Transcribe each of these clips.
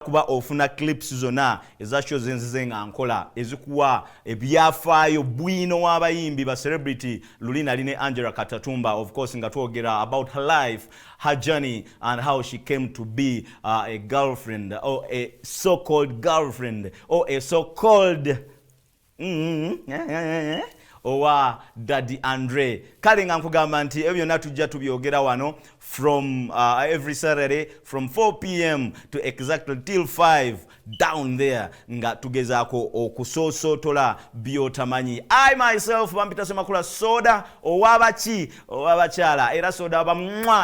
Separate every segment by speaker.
Speaker 1: kuba ofuna clips zona ezasho zenzize nga nkola ezikuwa ebyafaayo bwino w'abayimbi ba celebrity Lulina Line Angela Katatumba, of course nga twogera about her life, her journey, and how she came to be a girlfriend, or a so-called girlfriend, or a so-called owa Daddy Andre. Kale nga nkugamba nti ebyo byonna tujja tubyogera wano from every Saturday from 4 p.m. to exactly till 5 down there nga tugezaako okusoosotola byotamanyi. I myself bampita Semakula Soda owabaki owabakyala era soda aba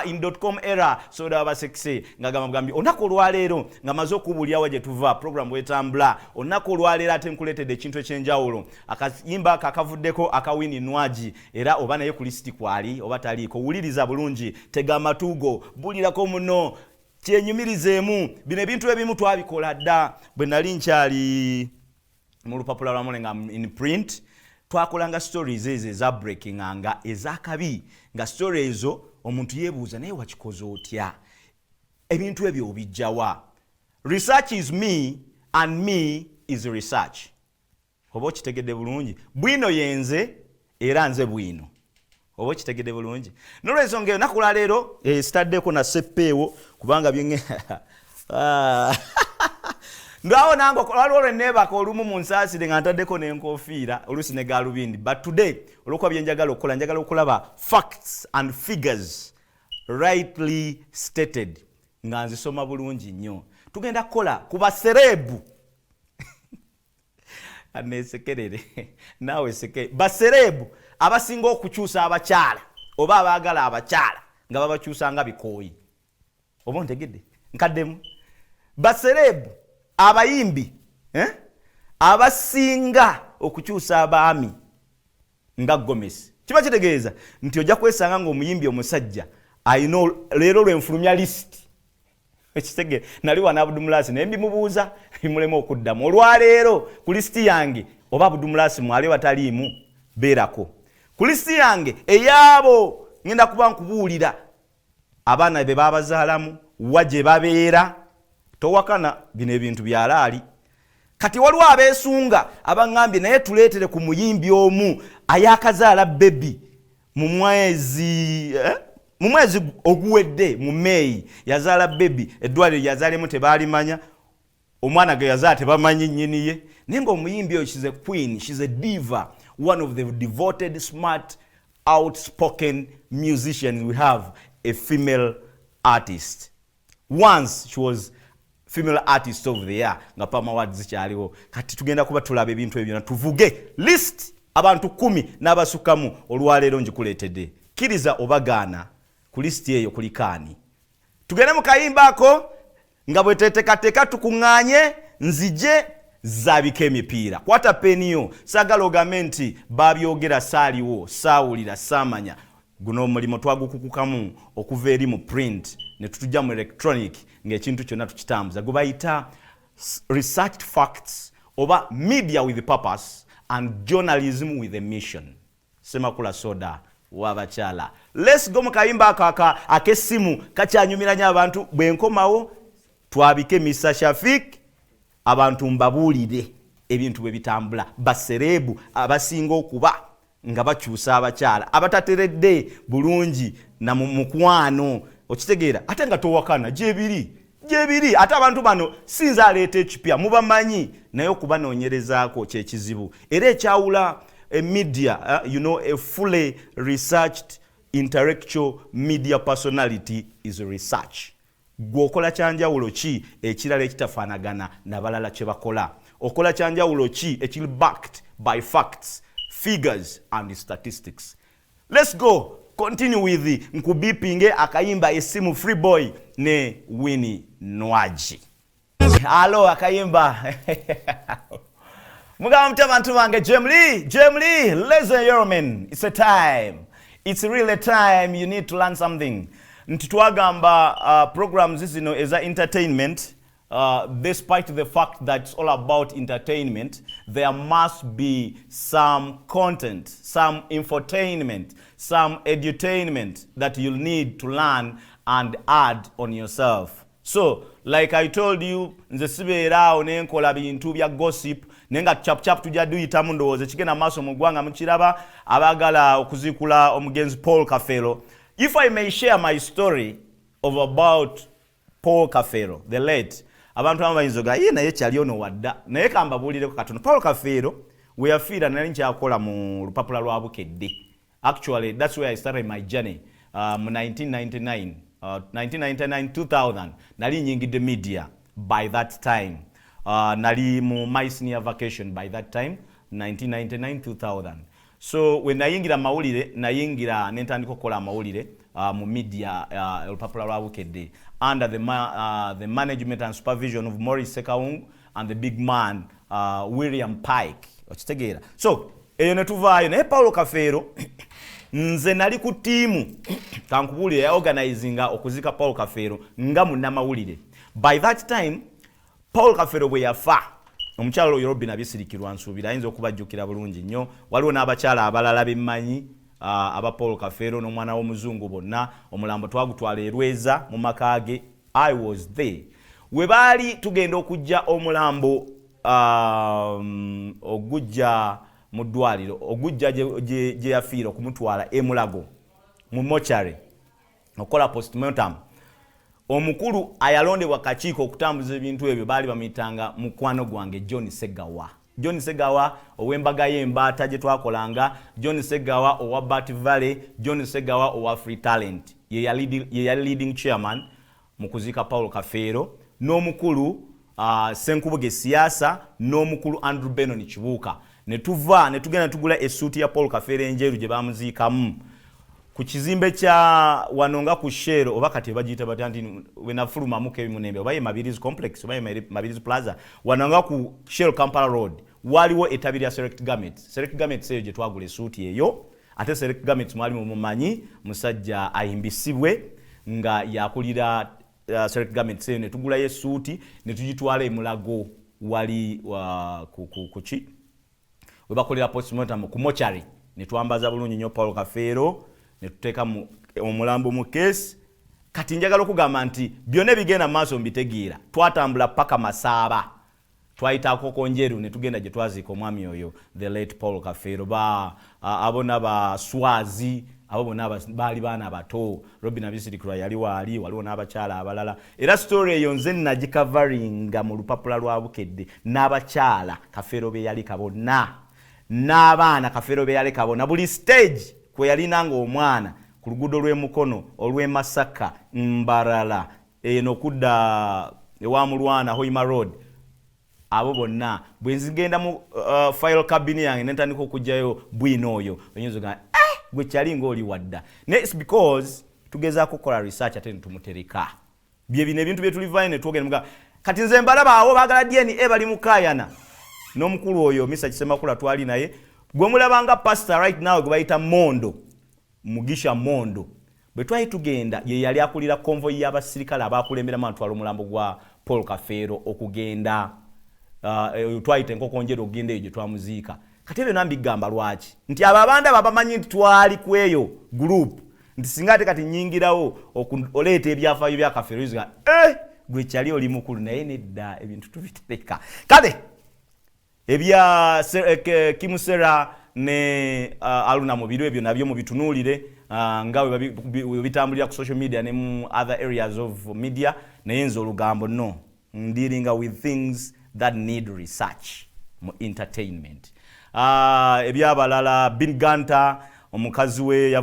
Speaker 1: in.com era soda aba sexy nga gamagambye onako olwaleero nga maze okubulyawo gye tuva program wetambula onako olwaleero ate nkuletedde ekintu ekyenjawulo akayimba kakavuddeko akawini Nwaji era oba naye ku listi kwali oba taliiko wuliriza bulungi tega amatugo bulirako muno kyenyumirizeemu bino ebintu ebimu twabikola dda bwe nali nkyali mu lupapula lwa Mulenga in print twakolanga stories ezo eza breaking nga ezakabi nga stories ezo omuntu yeebuuza naye wakikoze otya ebintu ebyo obijjawa. Research is me and me is research. Oba okitegedde bulungi bwino yenze era nze bwino oba okitegedde bulungi nolwensonga nakula leero sitaddeko na seppeewo kubanga byenye ndawo nango waliwo neebaka olumu mu nsaasire nga ntaddeko n'enkofiira oluusi ne galubindi, but today olwokuba byenjagala okukola njagala okulaba facts and figures rightly stated nga nzisoma bulungi nnyo. Tugenda kukola ku baserebu anesekerere nawe seke baserebu abasinga okukyusa abakyala oba abaagala abakyala nga babakyusa nga bikooyi oba ontegedde nkaddemu baserebu abayimbi abasinga okukyusa abaami nga Gomez. Kiba kitegeeza nti ojja kwesanga ng'omuyimbi omusajja ayina leero lwenfulumya list ekitege nali wana Abdumulasi naye mbimubuuza bimulema okuddamu olwaleero ku listi yange oba Abdumulasi mwali wataliimu beerako ku listi yange eyaabo ngenda kuba nkubuulira abaana be babazaalamu wa gye babeera towakana bino ebintu byalaali. Kati waliwo abeesunga abaŋŋambye naye tuleetere ku muyimbi omu ayakazaala bebi mu mwezi oguwedde mu May yazaala bebi eddwaliro yazaalemu tebaalimanya omwana ge yazaala tebamanyi nnyini ye naye ng'omuyimbi oyo she's a queen, she's a diva, one of the devoted smart outspoken musicians we have, a female artist. Once she was female artist of the year nga Pama Awards zikyaliwo. Kati tugenda kuba tulaba ebintu ebyo na tuvuge list abantu 10 n'abasukamu olwaleero njikuleetedde kiriza obagaana ku listi eyo kulikaani. Tugende mu kayimbako nga bwe tetekateka tukuŋŋaanye nzije zabika emipiira. Kwata peniyo saagala ogambe nti babyogera saaliwo saawulira saamanya guno omulimo twagukukukamu okuva eri mu print ne tutujja mu electronic ng'ekintu kyonna tukitambuza gwe bayita researched facts oba media with a purpose and journalism with a mission. Semakula Soda wabakyala. Let's go mu kayimba ak'essimu kakyanyumiranya abantu bwe nkomawo twabike Mr. Shafik abantu mbabuulire ebintu bwe bitambula baserebu abasinga okuba nga bakyusa abakyala abatateredde bulungi na mukwano okitegeera ate nga towakana gyebiri ate abantu bano sinza aleeta ekipya mubamanyi naye okubanoonyerezaako kyekizibu era ekyawula a media a fully researched intellectual media personality is research. Gwokola kyanjawulo ki ekirala ekitafaanagana nabalala kye bakola okola kyanjawulo ki ekiri backed by facts, figures and statistics. Let's go continue with the nkubipinge akayimba esimu Free Boy ne Winnie Nwaji. Hello akayimba mugamba mutya bantu bange Jem Lee, ladies and gentlemen, it's really time you need to learn something. Nti twagamba programs zino eza entertainment, despite the fact that it's all about entertainment, there must be some content, some infotainment, some edutainment that you'll need to learn and add on yourself. So like I told you, nze sibeeraawo nenkola bintu bya gossip nenga chap tujja duyitamu ndowooza kigenda maaso mu ggwanga mukiraba abaagala okuziikula omugenzi Paul Kafeero. If I may share my story of about Paul Kafeero, the late, abantu abamu bayinza oga ye naye kyali ono wadda naye kambabuulireko katono. Paul Kafeero we yafiira nali nkyakola mu lupapula lwa Bukedde. Actually that's where I started my journey mu 1999 2000 nali nyingidde media by that time. Nali mu my senior vacation by that time 1999-2000. So when nayingira mawulire nayingira nentandika okukola mawulire mu media olupapula lwa Bukedde under the management and supervision of Maurice Ssekawungu and the big man William Pike. Okitegeera. So eyo ne tuvaayo naye Paul Kafeero nze nali ku tiimu kankubulire ya organizinga okuzika Paul Kafeero nga munnamawulire. By that time Paul Kafeero bwe yafa omukyalo Robin abisirikirwa nsuubira ayinza okubajjukira bulungi nnyo. Waliwo n'abakyala abalala bemmanyi aba Paul Kafeero n'omwana w'omuzungu bonna omulambo twagutwala Erweza mu makage. I was there. We baali tugenda okujja omulambo ogujja mu ddwaliro ogujja gye yafiira okumutwala Mulago mu mochari okola postmortem. Omukulu ayalondebwa kakiiko okutambuza ebintu ebyo baali bamitanga mukwano gwange John Segawa. John Segawa ow'embaga y'embaata gye twakolanga, John Segawa owa Bat Valley, John Segawa owa Free Talent ye yali leading chairman mu kuziika Paul Kafeero, n'omukulu Senkubuge Siasa, n'omukulu Andrew Benon Kibuuka. Ne tuva ne tugenda tugula essuuti ya Paul Kafeero enjeru gye bamuziikamu ku kizimbe kya wanonga ku Shero oba kati bagiyita batanti wenafuluma muke Munembe oba ye Mabirizi complex oba ye Mabirizi plaza wanonga ku Shero Kampala road waliwo etabiri ya Select Garments. Select Garments eyo gye twagula essuuti eyo. Ate Select Garments mwali mumanyi musajja ayimbisibwe nga yakulira Select Garments eyo ne tugula essuuti ne tugitwala Mulago wali kuki we bakolera postmortem ku mochari ne twambaza bulungi nnyo Paul Kafeero ne tuteeka omulambo mu case. Kati njagala okugamba nti byonna bigenda maaso mbitegeera. Twatambula paka Masaaba twayitaako Konjeru ne tugenda gye twaziika omwami oyo the late Paul Kafeero. Abona ba Swazi abo bonna baali baana bato. Robin abisirikirwa yali waali waliwo n'abakyala abalala. Era story eyo nze nagikavaringa mu lupapula lwa Bukedde n'abakyala Kafeero be yali kabona n'abaana Kafeero be yali kabona. Buli stage kwe yalinanga omwana ku luguudo lw'Emukono olw'e Masaka Mbarala eno kudda ewa Mulwana Hoima Road abo bonna bwe nzigenda mu file cabinet yange nentandika okujjayo bwino oyo oyinza ga gwe kyali ng'oli wadda. It's because tugezaako kukola research ate netumutereka bye bino ebintu bye tulivaayo ne twogera muga kati nze mbalaba awo baagala DNA bali mukaayana n'omukulu oyo Mr. Kisemakula twali naye gwe mulabanga pastor right now gwe bayita Mondo Mugisha Mondo bwe twali tugenda ye yali akulira convoy y'abasirikale abakulembera mantwala omulambo gwa Paul Kafeero okugenda twayite nkokonjero ogende ejo twamuziika. Kati ebyo nambigamba lwaki nti ababanda babamanyi nti twali kweyo group nti singa ate kati nyingirawo oleeta ebyafaayo bya Kafeero iziga gwe kyali oli mukulu naye nedda ebintu tubitereka. Kale ebya Kimusera ne Aluna mu biro ebyo nabyo mu bitunuulire nga bitambulira ku social media ne mu other areas of media naye nze olugambo no dealing with things that need research mu entertainment. Ebyabalala Bin Ganta omukazi we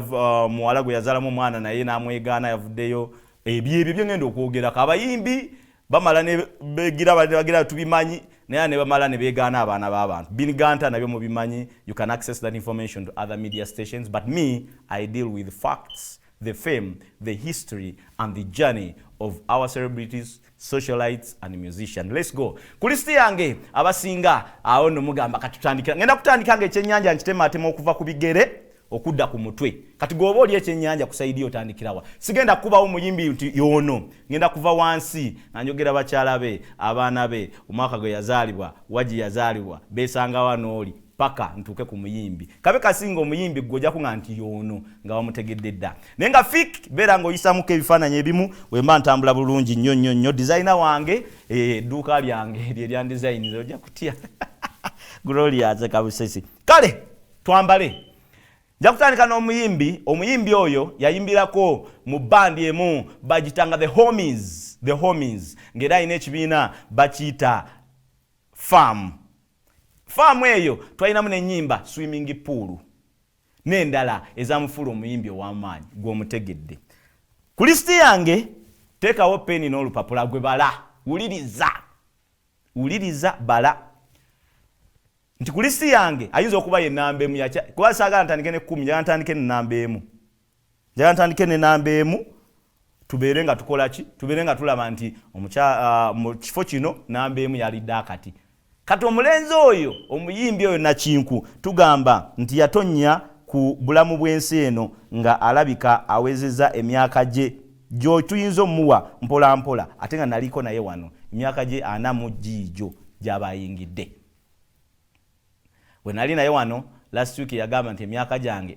Speaker 1: muwala gwe yazaalamu omwana naye n'amwegaana yavuddeyo. Ebyo ngenda okwogera abayimbi bamala ne bagira tubimanyi naye ne bamala ne beegaana abaana b'abantu. Bin Ganta nabyo mubimanyi. You can access that information to other media stations, but me I deal with facts, the fame, the history and the journey of our celebrities, socialites and musicians. Let's go. Kulisti yange abasinga awo no mugamba katutandikira. Ngenda kutandika ekyennyanja nkitematema okuva ku bigere okudda ku mutwe. Kati goba oli ekyennyanja kusaidia otandikirawa. Sigenda kuba omuyimbi nti yono. Ngenda kuva wansi nanjogera bakyala be, abaana be, omwaka gwe yazaalibwa, waji yazaalibwa, besanga wano oli. paka ntuke ku muyimbi kabe kasinga omuyimbi gojja ku nganti yono nga bamutegedde dda nenga fik bera ngo yisamuke ebifaananyi ebimu wemba ntambula bulungi nnyo designer wange edduuka lyange lya design ojja kutya Glorious kabusesi kale twambale nja kutandika n'omuyimbi oyo yayimbirako mu bandi emu bagitanga the homies ngera ayina ekibiina bakiyita farm eyo twalinamu n'ennyimba swimming pool n'endala ezamufuula omuyimbi ow'amaanyi gw'omutegedde ku lisiti yange teekawo peni n'olupapula gwe bala wuliriza bala nti ku lisiti yange ayinza okuba ye namba emu kuba saagala ntandike ne 10 njagala ntandike ne namba emu tubeere nga tukola ki tubeere nga tulaba nti mu kifo kino namba emu yalidde akati kati omulenzi oyo omuyimbi oyo Nakinku tugamba nti yatonnya ku bulamu bw'ensi eno nga alabika awezeza emyaka gye tuyinza omuwa mpola ate nga naliko naye wano emyaka gye 40 giijo gy'abayingidde we nali naye wano last week yagamba nti emyaka gyange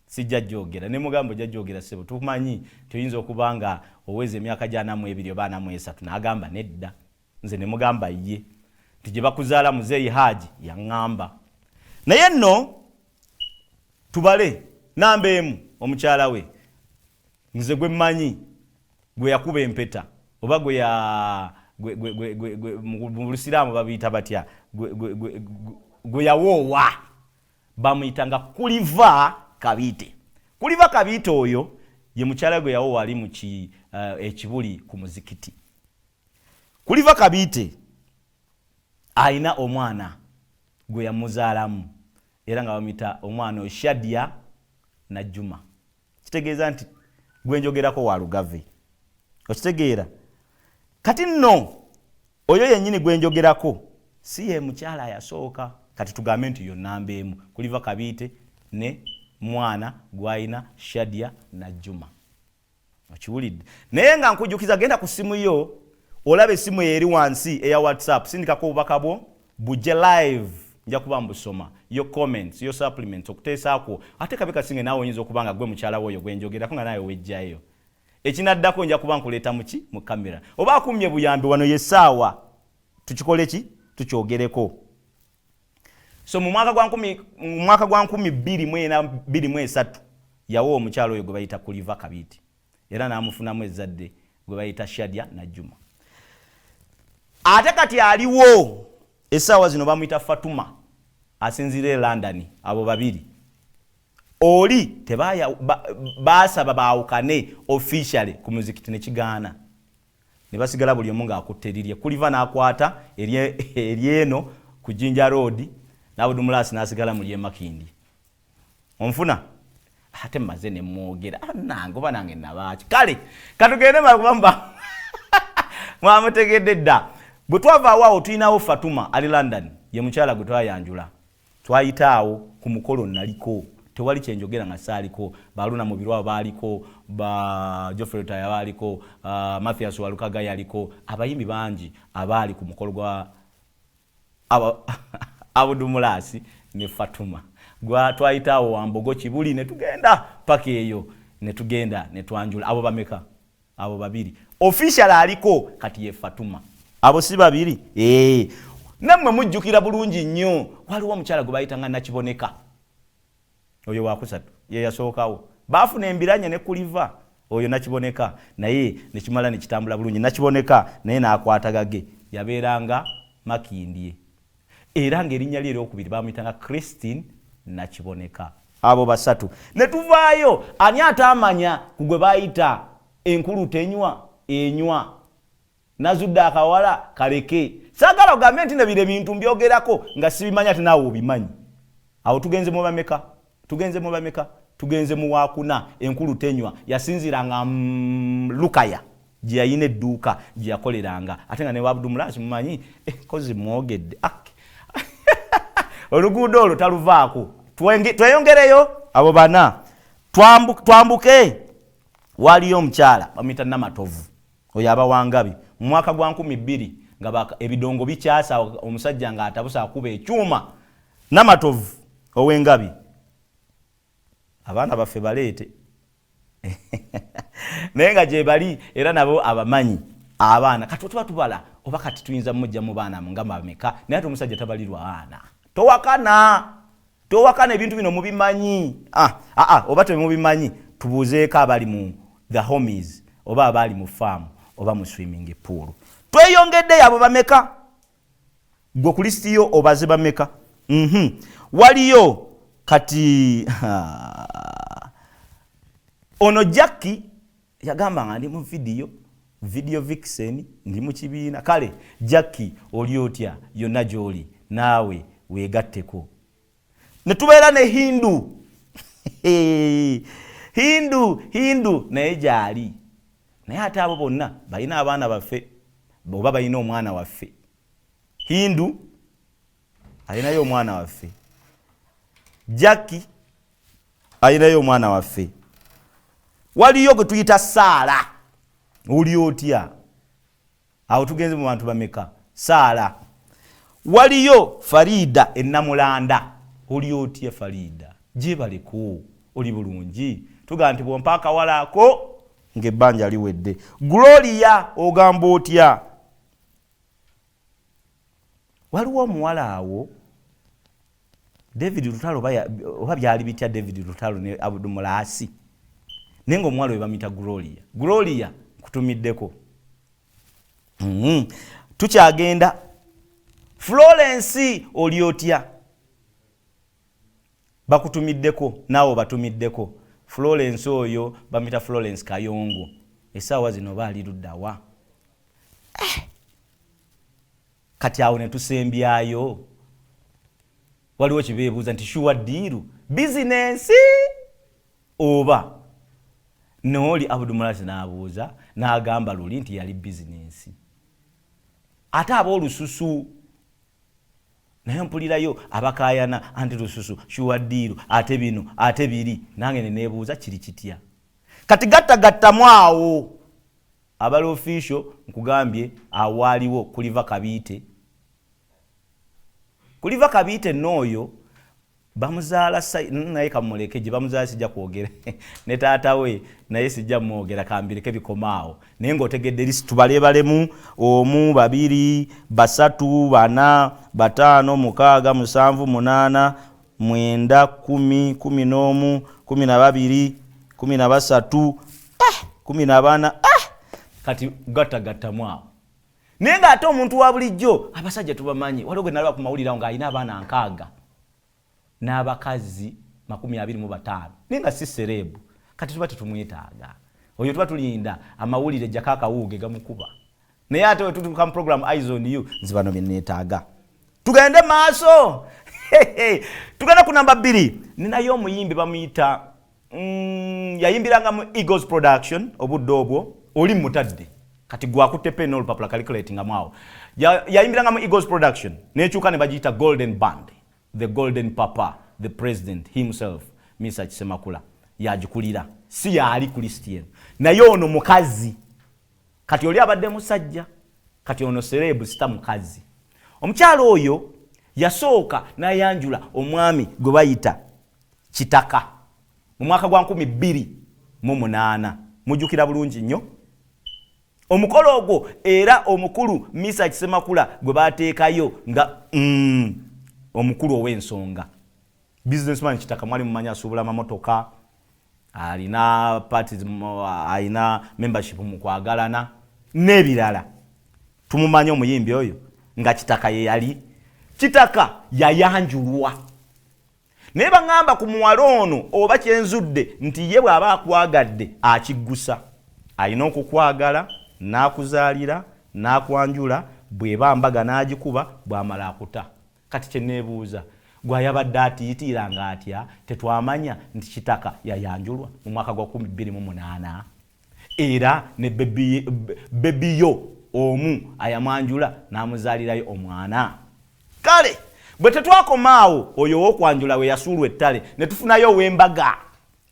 Speaker 1: sijja gyogera ne mugambo ojja gyogera sebo tumanyi tuyinza okuba nga oweza emyaka gya 42 oba 43 n'agamba nedda nze ne mugamba ye nti gye bakuzaala muzeeyi Haji yaŋŋamba naye nno tubale namba emu omukyala we nze gwe mmanyi gwe yakuba empeta oba mu Lusiraamu babiyita batya gwe yawoowa bamuyitanga Kuliva Kabiite oyo ye mukyala gwe yawoowa ali mu ekibuli ku muzikiti. Kuliva Kabiite ayina omwana gwe yamuzaalamu era nga bamuyita omwana Shadia Najjuma. Kitegeeza nti gwe njogerako wa Lugave. Okitegeera? Kati nno oyo yennyini gwe njogerako si ye mukyala yasooka. Kati tugambe nti yo namba emu Kuliva Kabiite ne mwana gwayina Shadia Najjuma. Okiwulidde? Naye nga nkujjukiza genda ku simu yo olabe simu eri wansi eya WhatsApp sindikako obubaka bwo bujje live nja kuba mbusoma yo comments yo supplements okuteesaako ate kabe kasinge naawe oyinza okubanga gwe mukyala woyo gwe njogerako nga nawe wejjayo ekinaddako nja kuba nkuleeta mu kamera oba akumye buyambi wano yessaawa tukikole ki tukyogereko. So mu mwaka gwa 2023 yawo omukyalo oyo gwe bayita Kuliva Kabiite era n'amufunamu ezzadde gwe bayita Shadia Najjuma. Ate kati aliwo essaawa zino bamuyita Fatuma asinzira e London. Abo babiri oli baasaba baawukane officially ku muzikiti ne kigaana ne basigala buli omu ng'akutte lirye. Kuliva n'akwata eryeno ku Jinja Road n'Abudumulasi n'asigala mu Makindi. Onfuna ate mmaze ne mwogera nange oba nange nabaaki kale katugende makubamba mwamutegedde dda. Bwe twavaawo awo tulinawo Fatuma ali London ye mukyala gwe twayanjula twayitaawo ku mukolo naliko tewali kyenjogera nga saaliko baluna mu birwa baaliko ba Geoffrey Taya baaliko Mathias Walukaga yaliko abayimbi bangi abaali ku mukolo gwa Abudumulasi ne Fatuma gwa twayitaawo Wambogo Kibuli ne tugenda paka eyo ne tugenda ne twanjula abo bameka abo babiri official aliko kati ye Fatuma abo si babiri nammwe mujjukira bulungi nnyo waliwo omukyala gwe bayitanga Nakiboneka oyo wakusatu ye yasookawo baafuna embiranye ne Kuliva oyo Nakiboneka naye nekimala nekitambula bulungi Nakiboneka naye n'akwatagage yabeeranga Makindye era ng'erinnya lye eryokubiri bamuyitanga Christine Nakiboneka. Abo basatu ne tuvaayo ani ataamanya ku gwe bayita enkulu tenywa enywa nazudde akawala kaleke saagala ogambe nti nebire bintu mbyogerako nga sibimanya ate naawe obimanyi. Awo tugenze mu bameka tugenze mu wakuna enkulu tenywa yasinziranga Lukaya gye yayina edduuka gye yakoleranga ate nga ne Abudumulasi mumanyi kozi mwogedde oluguudo olwo taluvaako tweyongereyo abo bana twambuke. Waliyo omukyala bamuyita Namatovu oyo abawangabi mu mwaka gwa 2000 nga ebidongo bikyasa omusajja nga atabusa akuba ekyuma Namatovu owengabi abaana baffe baleete naye nga gye bali era nabo abamanyi abaana kati tuba tubala oba kati tuyinza mujja mu baana nga bameka naye ate omusajja tabalirwa abaana towakana ebintu bino mubimanyi oba temubimanyi tubuuzeeko abali mu the homies oba abali mu farm oba mu swimming pool tweyongedde abo bameka gwe ku listi yo obaze bameka waliyo kati ono Jackie yagamba nga ndi mu video vixen ndi mu kibiina kale Jackie oli otya yonna gy'oli naawe weegatteko ne tubeera ne hindu naye gyali naye ate abo bonna balina abaana baffe oba balina omwana waffe Hindu alinayo omwana waffe Jackie alinayo omwana waffe waliyo gwe tuyita Saala oli otya awo tugenze mu bantu bameka Saala waliyo Farida ennamulanda oli otya Farida gyebaleko oli bulungi tugamba nti bwompa akawalaako ng'ebbanja liwedde Gloria ogamba otya waliwo omuwala awo David Lutalo oba byali bitya David Lutalo ne Abdumulasi nengo omuwala we bamuyita Gloria kutumiddeko tukyagenda Florence oli otya bakutumiddeko naawe batumiddeko Florence oyo bamuyita Florence Kayongo essaawa zino baali luddawa kati awo ne tusembyayo waliwo kibeebuuza nti shuwa diiru bizinensi oba nooli Abdumulasi n'abuuza n'agamba luli nti yali bizinensi ate ab'olususu naye mpulirayo abakayana anti lususu shuwa diiru ate bino ate biri nange neneebuuza kiri kitya kati gattagattamu awo abali official nkugambye awaaliwo kuliva kabiite n'oyo bamuzaala naye kamuleke gye bamuzaala sijja kwogera ne taata we naye sijja mwogera kambireke bikomaawo naye ng'otegedde lisi tubalebalemu 1 2 3 4 5 6 7 8 9 10 11 12 13 14 kati gattagattamu awo naye ng'ate omuntu wa bulijjo abasajja tubamanyi waliwo gwe nalaba ku mawulire nga alina abaana 6 n'abakazi 25 naye nga si serebu kati tuba tetumwetaaga oyo tuba tulinda amawulire jjako akawuuge gamukuba naye ate we tutuuka mu program Eyes on You nzibano byenneetaaga tugende maaso tugenda ku namba 2 ninayo omuyimbi bamuyita yayimbiranga mu Eagles Production obudde obwo oli mutadde kati gwakutte pen olupapula calculating amwawo yayimbiranga mu Eagles Production nekyuka ne bagiyita Golden Band the Golden Papa the president himself Mr. Kisemakula yagikulira si yali Christian naye ono mukazi kati oli abadde musajja kati ono serebu sita mukazi omukyalo oyo yasooka nayanjula omwami gwe bayita Kitaka mu mwaka gwa 2008 mujjukira bulungi nnyo omukolo ogwo era omukulu Mr. Kisemakula gwe bateekayo nga omukulu ow'ensonga businessman Kitaka mwali mumanya asuubula amamotoka alina parties alina membership mu kwagalana n'ebirala tumumanyi omuyimbi oyo nga Kitaka ye yali Kitaka yayanjulwa naye baŋŋamba ku muwala ono oba kyenzudde nti ye bw'aba akwagadde akiggusa alina okukwagala n'akuzaalira n'akwanjula bw'eba mbaga n'agikuba bw'amala akuta kati kyenneebuuza gwayabadde atiitiranga atya tetwamanya nti Kitaka yayanjulwa mu mwaka gwa 2008 era ne bebiyo omu ayamwanjula n'amuzaalirayo omwana kale bwe tetwakomaawo oyo w'okwanjula we yasuulwa ettale ne tufunayo ow'embaga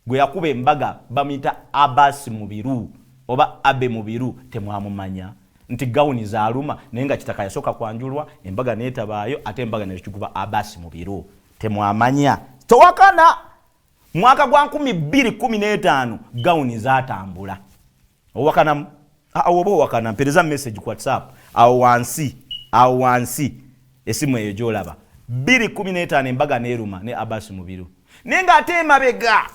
Speaker 1: gwe yakuba embaga bamuyita Abasi Mubiru oba Abe Mubiru temwamumanya nti gawuni zaaluma naye nga Kitaka yasooka kwanjulwa embaga neetabaayo ate embaga nekikuba Abasi Mubiru temwamanya towakana mwaka gwa 2015 gawuni zatambula owakana obo wakana mpereza message ku WhatsApp awo wansi esimu eyo jolaba 2015 embaga neruma ne Abbas Mubiru nenga ate mabega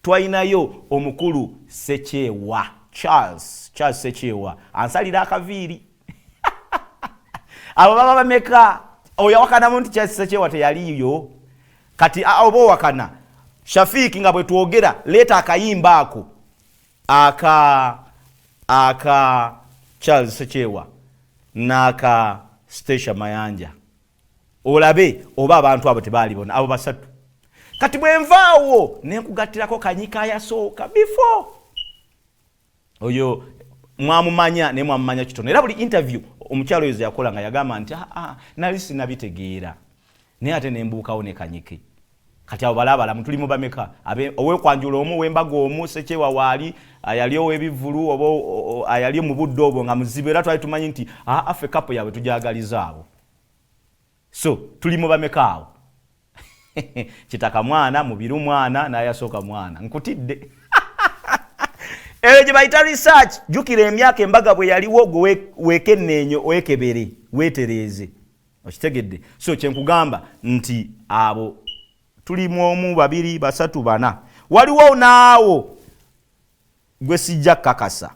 Speaker 1: twayinayo omukulu Sechewa Charles Sechewa ansalira akaviri abo baba bameka oya wakana muntu Charles Sechewa teyaliyo kati obo wakana Shafiki nga bwe tuogera leta akayimba ako aka Charles Sechewa naka Stesha Mayanja olabe oba abantu abo tebali bona abo basatu kati bwenvaawo nenkugattirako kanyika yasooka before oyo mwamumanya ne mwamumanya kitono era buli interview omukyalo yoze yakola nga yagamba nti nali sinabitegeera ne ate nembuukawo ne kanyike kati abo balabala mutulimu bameka owe kwanjula omu wembaga omu Sechewa wali ayali owebivulu obo ayali mu budde obwo nga muzibe era twali tumanyi nti afe kapo yawe tujagaliza abo so tulimu bameka awo Kitaka mwana Mubiru mwana na yasooka mwana nkutidde eje bayita research jukire emyaka embaga bwe yaliwo gwe wekenenyo wekebere wetereze okitegedde so kyenkugamba nti abo tulimu omu babiri basatu bana waliwo naawo gwe sijja kakasa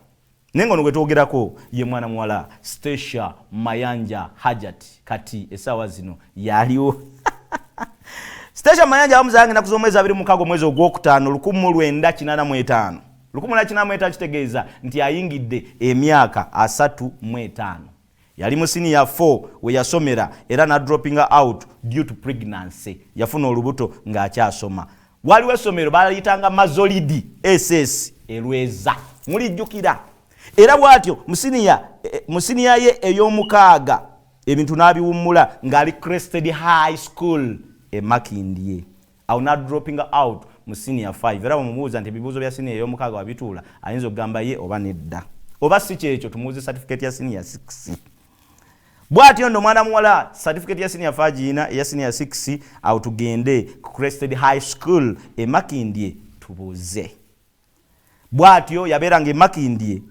Speaker 1: nengono gwe twogerako ye mwana mwala Stesha Mayanja Hajat kati esawa zino yaliwo Stesha Mayanja amuzange na kuzomweza 25 mwezi ogwokutaano 1985 1985 kitegeeza nti ayingidde emyaka 35 yali mu senior 4 we yasomera era na dropping out due to pregnancy yafuna olubuto ng'akyasoma waliwo essomero balayitanga Mazolidi SS Elweza mulijjukira era bwatyo musiniya ye ey'omukaaga ebintu nabiwummula ng'ali Crested High School Makindye awo na dropping out mu senior 5 era bamubuuza nti ebibuuzo bya senior ey'omukaaga wabituula ayinza okugamba ye oba nedda oba si kyekyo tumuuze certificate ya senior 6 bwatyo ndo mwana muwala certificate ya senior 5 ina ya senior 6 awo tugende Crested High School Makindye tubuuze bwatyo yabeeranga Makindye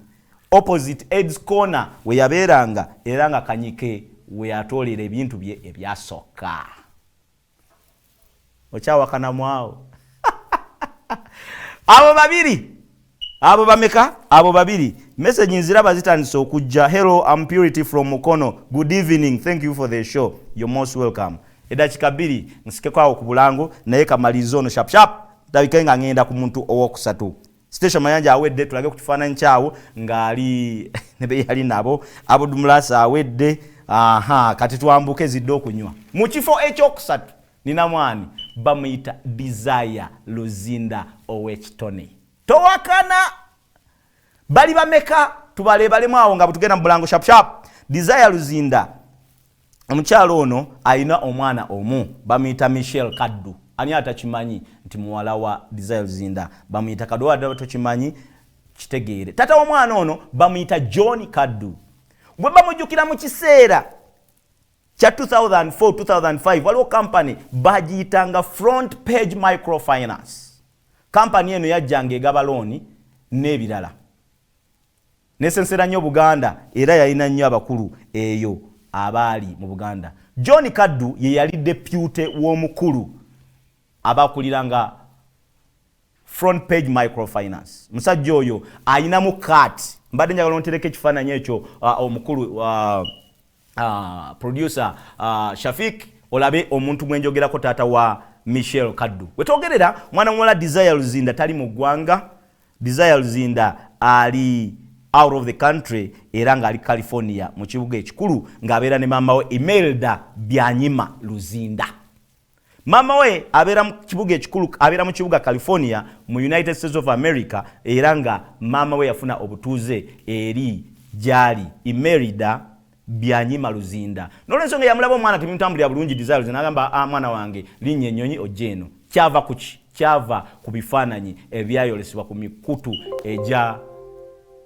Speaker 1: opposite Ed's Corner we yabeeranga era nga Kanyike we yatoolera ebintu bye ebyasokka okyawakana mwawo abo bameka abo babiri message nziraba zitandise okujja hello I'm Purity from Mukono good evening thank you for the show you're most welcome edakika 2 nsikeko awo ku bulango naye kamalizo no sharp dabikenga ngenda ku muntu owokusatu Stesha Mayanja awedde tulage ku kifaananyi kyawo ngali nebe yali nabo Abudumulasa awedde kati twambuke zidde okunywa mu kifo ekyokusatu nina mwani bamuyita Desire Luzinda owekitone towakana bali bameka tubalebalemu awo nga butugenda mu bulango sharp Desire Luzinda omukyalo ono ayina omwana omu bamuyita Michelle Kaddu ani atakimanyi nti muwala wa Desire Luzinda bamuyita Kaddu adaba tokimanyi kitegeere tata omwana ono bamuyita John Kaddu bwe bamujjukira mu kiseera cha 2004-2005 waliwo company bagiyitanga Front Page Microfinance company eno yajjanga egaba looni n'ebirala nesensera nnyo Buganda era yalina nnyo abakulu eyo abaali mu Buganda John Kaddu ye yali deputy w'omukulu abakuliranga Front Page Microfinance musajja oyo ayina mu kat mbadde njagala ontereke ekifaananyi ekyo omukulu producer Shafik olabe omuntu mwenjogerako taata wa Michelle Kaddu wetogerera mwana muwala Desire Luzinda tali mu ggwanga Desire Luzinda ali out of the country era nga ali California mu kibuga ekikulu ng'abeera ne mama we Imelda Byanyima Luzinda mama we abeera mu kibuga ekikulu abeera mu kibuga California mu United States of America era nga mama we yafuna obutuuze eri gyali Imelda Byanyima Luzinda nolwensonga yamulaba omwana timutambulira bulungi Desire Luzinda agamba mwana wange linnya ennyonyi ojeno kyava kuki kyava ku bifaananyi ebyayolesebwa ku mikutu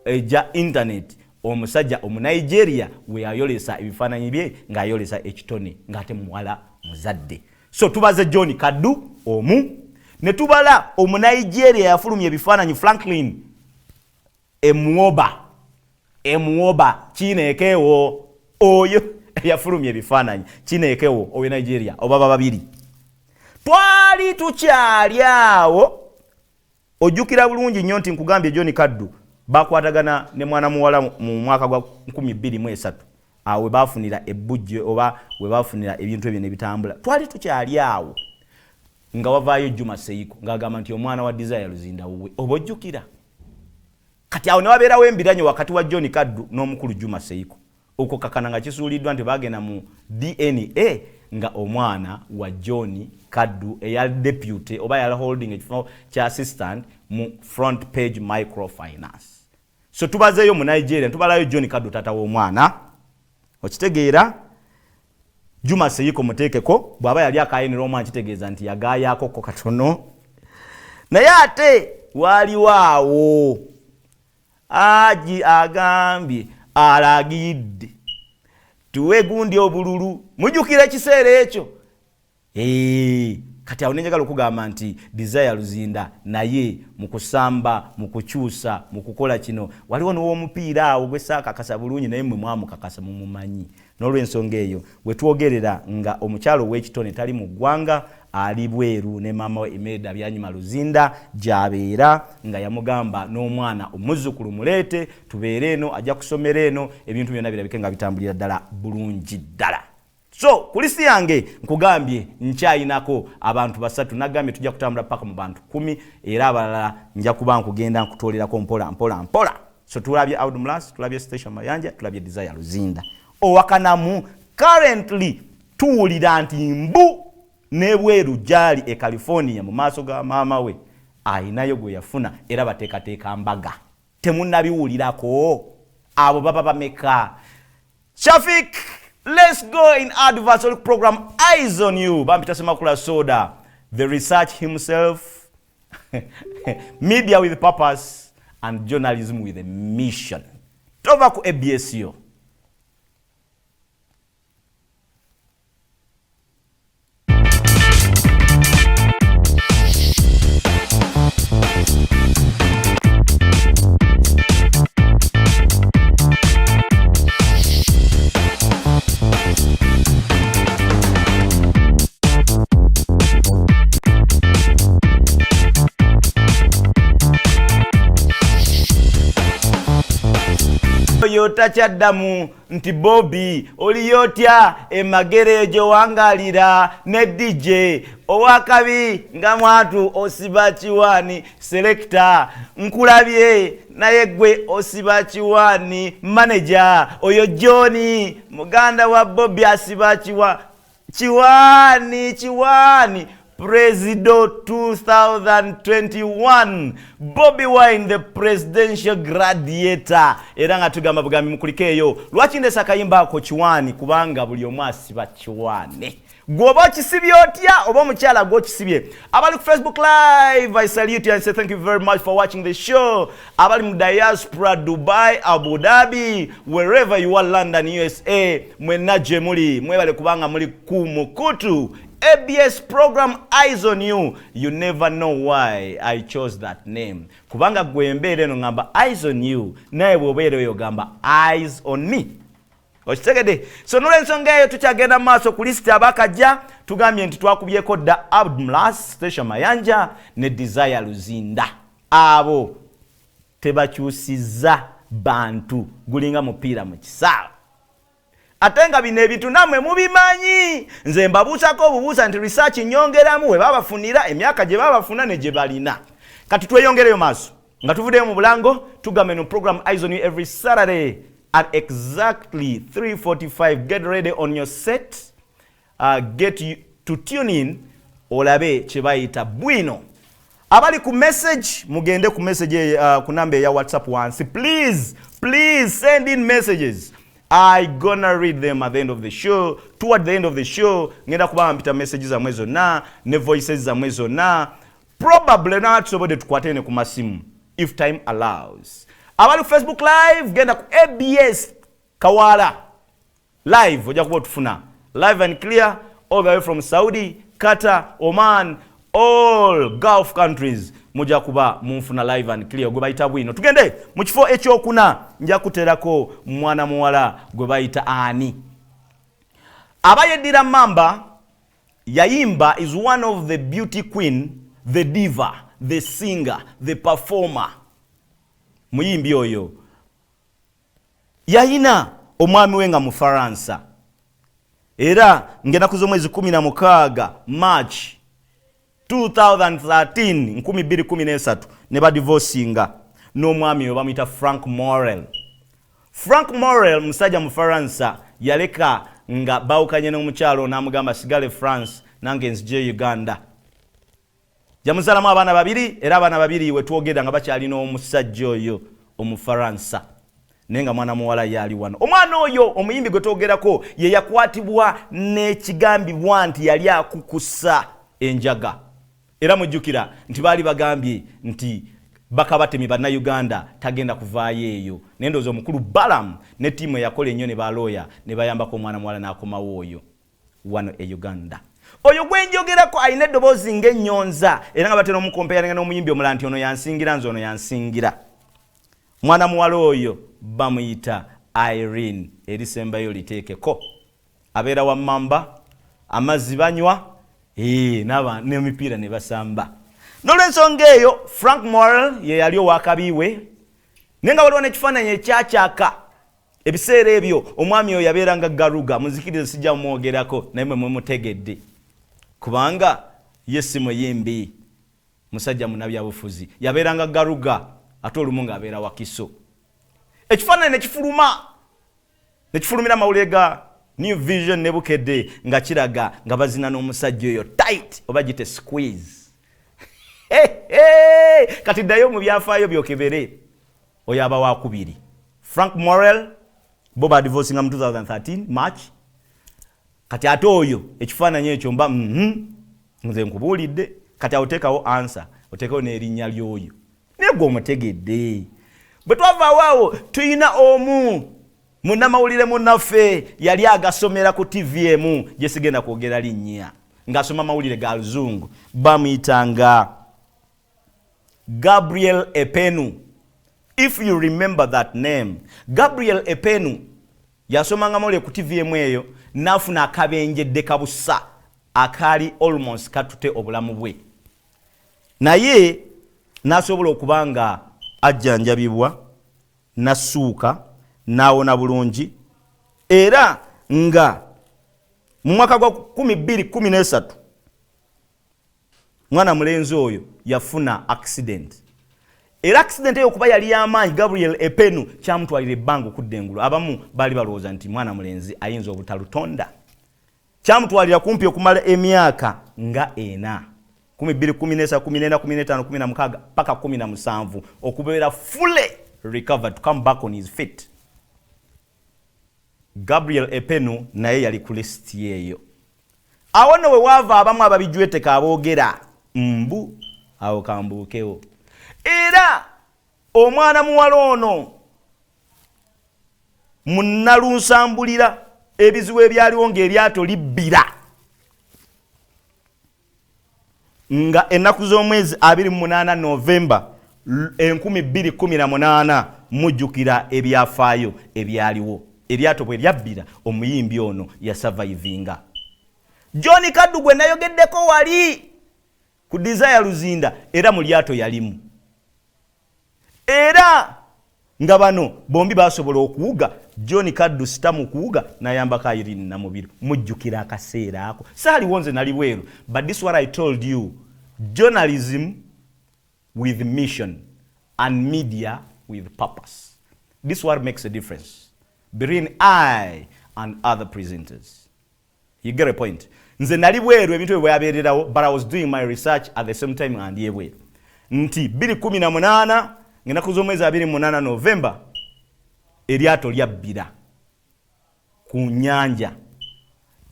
Speaker 1: eja internet omusajja Omunigeria we ayolesa ebifaananyi bye ng'ayolesa ekitone ng'ate muwala muzadde So tubaze John Kaddu omu, ne tubala Omunigeria yafulumya ebifaananyi Franklin Emuoba Kinekewo oyo yafulumya ebifaananyi Kinekewo owe Nigeria oba babiri. Twali tukyali awo, ojjukira bulungi nnyo nti nkugambye John Kaddu bakwatagana ne mwana muwala mu mwaka gwa 2023 awe bafunira ebujje oba we bafunira ebintu ebyo ne bitambula. Twali tukyali awo nga wavaayo Juma Seiko ng'agamba nti omwana wa Desire Luzinda wuwe obojjukira. Kati awo ne wabeerawo embiranyo wakati wa John Kaddu n'omukulu Juma Seiko. Okwo kakana nga kisuuliddwa nti bagenda mu DNA nga omwana wa John Kaddu eya deputy oba ya holding ekifo kya assistant mu Front Page Microfinance. So tubazeeyo mu Nigeria tubalayo John Kaddu tata w'omwana. Okitegeera Juma Seiko muteekeko bw'aba yali akayinira omwana kitegeeza nti yagaayako katono. Naye ate waaliwaawo Aji agambye alagidde tuwe gundi obululu. Mujjukira ekiseera ekyo? Kati awo nenjagala okugamba nti Desire Luzinda naye mu kusamba, mu kukyusa, mu kukola kino waliwo n'omupiira awo gwe saakakasa bulungi naye mmwe mwamukakasa mumumanyi. N'olw'ensonga eyo we twogerera nga omukyalo w'ekitone tali mu ggwanga ali bweru ne maama we Imelda Byanyima Luzinda gy'abeera nga yamugamba n'omwana omuzzukulu muleete tubeere eno ajja kusomera eno ebintu byonna birabike nga bitambulira ddala bulungi ddala. So kulisi yange nkugambye nkyayinako abantu basatu nagambye tujja kutambula paka mu bantu 10 era abalala nja kuba nkugenda nkutolerako mpola. So tulabye Audu Mlas, tulabye Station Mayanja, tulabye Desire Luzinda. Owakanamu currently tuwulira nti mbu nebweru gyali e California mu maaso ga maama we ayinayo gwe yafuna era bateekateeka mbaga. Temunnabiwulirako abo baba bameka. Shafik, let's go in adversary program Eyes on You. Bampita Semakula Soda, the research himself, media with purpose and journalism with a mission. Tova ku ABSyo. Yota chaddamu nti Bobby oliyotya emagerejo wangalira ne DJ owakabi nga mwatu osiba kiwani selector nkulabye naye gwe osiba kiwani manager oyo Johnny muganda wa Bobby asiba kiwani Presido 2021 Bobby Wine the presidential gladiator. Era nga tugamba bugambi mukulikeyo lwaki ndesa kayimba ako kiwani kubanga buli omwasi ba kiwani gwoba kisibye otya oba mukyala gwo kisibye. Abali ku Facebook live I salute you and say thank you very much for watching the show. Abali mu diaspora Dubai, Abu Dhabi, wherever you are, London, USA, mwena je muli mwebale kubanga muli kumukutu ABS program Eyes on You. You never know why I chose that name. Kubanga gwembere no ngamba Eyes on You, naye bwobere yo gamba Eyes on Me. Okitegede. So n'olw'ensonga eyo tukyagenda maaso ku list abakajja tugambye nti twakubyeko dda Audu Mlas, Station Mayanja ne Desire Luzinda. Abo tebakyusiza bantu gulinga mupiira mu kisaawe. Atenga bino ebintu namwe mubimanyi. Nze mbabuusako obubuusa nti research nyongeramu we babafunira emyaka gye babafuna ne gye balina. Kati tweyongereyo maaso nga tuvuddeyo mu bulango tugambe no program Eyes on You every Saturday at exactly 3:45. Get ready on your set. Get you to tune in olabe kyebayita bwino. Abali ku message mugende ku message ku number ya WhatsApp once. Please send in messages. I gonna read them at the end of the show. Toward the end of the show, ngenda kubanga mpita messages za mwezo na ne voices za mwezo na probably not somebody tukwatene ku masimu if time allows. Abali Facebook live genda ku ABS Kawala live oja kuba tufuna live and clear all the way from Saudi, Qatar, Oman, all Gulf countries muja kuba munfuna live and clear gwe bayita bwino. Tugende mu kifo ekyokuna nja kuterako mwana muwala gwe bayita ani. Abayeddira Mamba yayimba is one of the beauty queen, the diva, the singer, the performer. Muyimbi oyo yayina omwami wenga mu Faransa. Era ngena kuzo mwezi 16 March 2013 2013 ne ba divorcinga n'omwami oyo bamuyita Frank Morel. Frank Morel musajja mu Faransa yaleka nga bawukanye n'omukyalo n'amugamba sigale France nange nzije Uganda. Jamuzalamu abaana babiri era abaana babiri we twogeda nga bakyali n'omusajja oyo omufaransa. Nenga mwana muwala yali wano. Omwana oyo omuyimbi gwe twogerako ye yakwatibwa n'ekigambibwa nti yali akukusa enjaga. Era mujjukira nti bali bagambye nti bakabatemi bana Uganda tagenda kuvaayo eyo. Nendozo omukulu Balam ne timu yakola ennyo ne baloya ne bayambako omwana muwala n'akomawo oyo wano e Uganda. Oyo gwenjogerako ayina eddoboozi ng'ennyonza era nga batera omukompeyaringa n'omuyimbi omulala nti ono yansingira nze ono yansingira. Mwana muwala oyo bamuyita Irene erisembayo liteekeko. Abeera wa Mamba, amazzi banywa n'emipiira ne basamba. N'olwensonga eyo Frank Morel ye yali owakabiwe nenga waliwo n'ekifaananyi ekyakyaka. Ebiseera ebyo omwami oyo yabeeranga garuga, muzikirize sijja mwogerako naye mwe mutegedde kubanga ye si muyimbi musajja munabyabufuzi, yabeeranga garuga ate olumu ng'abeera wakiso. Ekifaananyi nekifulumira amawulire ga New Vision ne Bukedde nga kiraga nga bazina n'omusajja oyo tight oba gite squeeze. Kati ddayo mu byafaayo byokebere oyo aba wakubiri. Frank Morel bo divorcing mu 2013 March. Kati ate oyo ekifaananyi ekyo mba nze nkubuulidde kati awotekawo answer otekawo n'erinnya lyoyo negwe omutegedde. Bwe twavaawo tuyina omu munnamawulire munnaffe yali agasomera ku TV emu gye sigenda kwogera linnya ng'asoma mawulire ga luzungu bamuyitanga Gabriel Epenu. If you remember that name, Gabriel Epenu yasomanga mawulire ku TV emu eyo n'afuna akabenjedde kabusa akali almost katute obulamu bwe, naye n'asobola okubanga ajjanjabibwa nasuuka n'awona bulungi. Era nga mu mwaka gwa 2013 mwana mulenzi oyo yafuna accident. Era accident eyo kuba yali y'amaanyi Gabriel Epenu kyamutwalira ebbanga okudda engulu. Abamu bali balowooza nti mwana mulenzi ayinza obutalutonda. Kyamutwalira kumpi okumala emyaka nga 4 2014 14 15 16 paka 17 okubeera fully recovered to come back on his feet. Gabriel Epenu naye yali ku list yeyo. Awo nno we wava abamu ababijweteka aboogera mbu awo kambuukewo. Era omwana muwala ono munnalunsambulira ebizibu ebyaliwo ng'eryato libbira nga ennaku z'omwezi 28 Novemba 2018 mujjukira ebyafaayo ebyaliwo. Eryato bwe lyabbira omuyimbi ono yasurvivinga. John Kaddu gwe nayogeddeko wali ku Desire Luzinda era mu lyato yalimu. Era nga bano bombi basobola okuwuga. John Kaddu sitamu kuwuga n'ayambako Irene Namubiri. Mujjukira akaseera ako. Saaliwo nze nali bweru. But this what I told you. Journalism with mission and media with purpose. This what makes a difference between I and other presenters. You get a point? Nze nali bweru ebintu bwe byabeererawo, but I was doing my research at the same time and yewe. Nti 2018 ng'ennaku z'omwezi 28 Novemba eryato lyabbira ku nnyanja.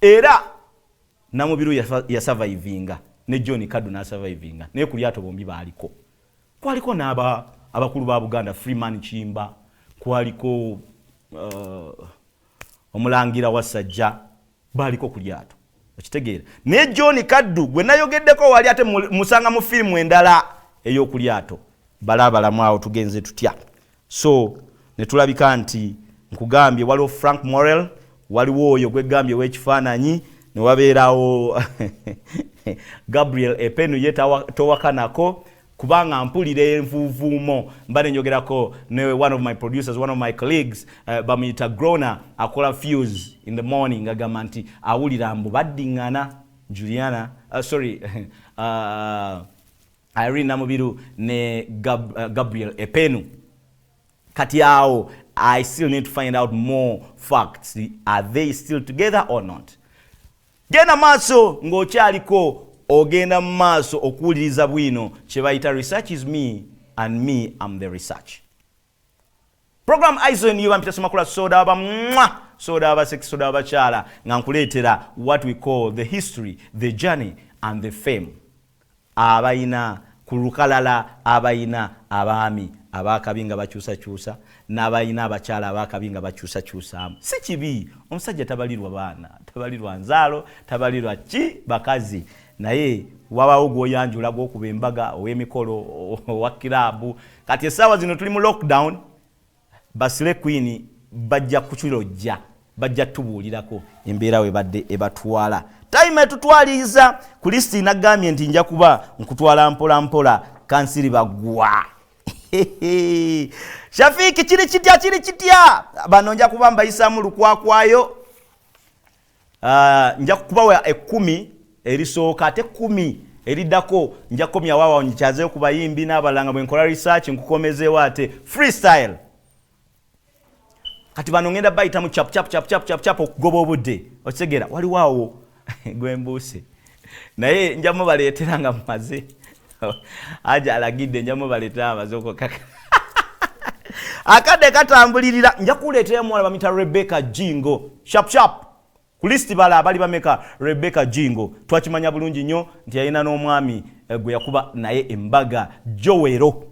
Speaker 1: Era Namubiru yasurvivinga ne John Kaddu n'asurvivinga. Naye ku lyato bombi baaliko. Kwaliko abakulu ba Buganda, Freeman Chimba, kwaliko Omulangira Wasajja, baaliko ku lyato. okitegeera ne John Kaddu gwe nayogeddeko wali ate musanga mu filimu endala ey'okulyato balabalamu awo tugenze tutya so ne tulabika nti nkugambye waliwo Frank Morel waliwo oyo gwegambye w'ekifaananyi ne wabeerawo Gabriel Epenu ye towakanako kubanga mpulira envuuvuumo mbale njogerako ne one of my producers, one of my colleagues bamuyita Grona akola Fuse in the morning agamba nti awulira mbu baddiŋŋana Juliana Irene Namubiru ne Gabriel Epenu kati awo I still need to find out more facts. Are they still together or not? Genda maaso ng'okyaliko ogenda maaso okuwuliriza bwino kye bayita research is me and me am the research. Program Aizen you ampita semakula soda aba sex soda aba chala nga nkuleetera what we call the history, the journey and the fame. Abayina kulukalala abayina abaami abakabinga bakyusa n'abayina abakyala abakabinga bakyusa si kibi omusajja tabalirwa baana tabalirwa nzaalo tabalirwa ki bakazi naye wabawo gwoyanjula gwokuba embaga ow'emikolo wa kilabu kati essaawa zino tuli mu lockdown Basile Queen bajja kukulojja bajja tubuulirako embeera we badde ebatwala time etutwaliza ku listi nagambye nti nja kuba nkutwala mpola kansiri bagwa Shafiki kiri kitya bano nja kuba mbayisaamu lukwakwayo nja kubawa 10 erisooka ate 10 eriddako nja komya wawa nkyazeyo ku bayimbi n'abalanga bwe nkola research nkukomezeewo ate freestyle kati bano ngenda bayitamu chap okugoba obudde okitegeera waliwo gwembuuse naye njamu baleetera nga mumaze aja alagidde njamu baleetera amaze okukaka akade katambulirira nja kuleetera mwala bamita Rebecca Jingo sharp ku listi bala abali bameka Rebecca Jingo twakimanya bulungi nnyo nti yalina n'omwami gwe yakuba naye embaga Joero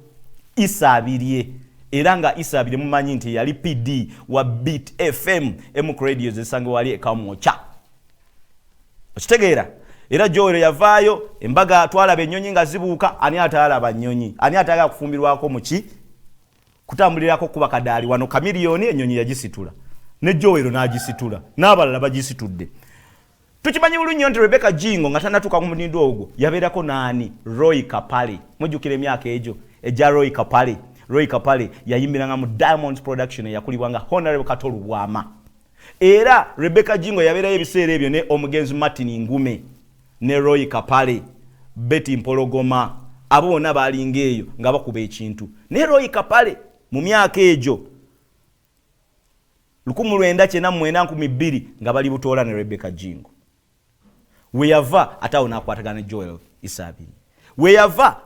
Speaker 1: Isabirye era nga Isabirye mumanyi nti yali PD wa Beat FM Emuku Radio zisange wali ekamwocha okitegeera era Joero yavaayo embaga atwala ennyonyi nga zibuuka ani ataalaba nnyonyi ani ataaga kufumbirwako muki kutambulirako kuba kadaali wano kamiliyoni ennyonyi yagisitula ne Joero n'agisitula n'abalala bagisitudde tukimanyi bulungi nti Rebecca Jingo nga tanatuuka ku mutindo ogwo yabeerako naani Roy Kapale mujjukira emyaka egyo ejja Roy Kapale yayimbiranga mu Diamonds Production eyakulibwanga Honorable Katolu Bwama era Rebecca Jingo yabeerayo ebiseera ebyo ne omugenzi Martin Ngume ne Roy Kapale Betty Mpologoma abo bonna baalinga eyo nga bakuba ekintu ne Roy Kapale mu myaka egyo 1992 nga bali butoola ne Rebecca Jingo weyava atawo n'akwatagana Joel Isabirye weyava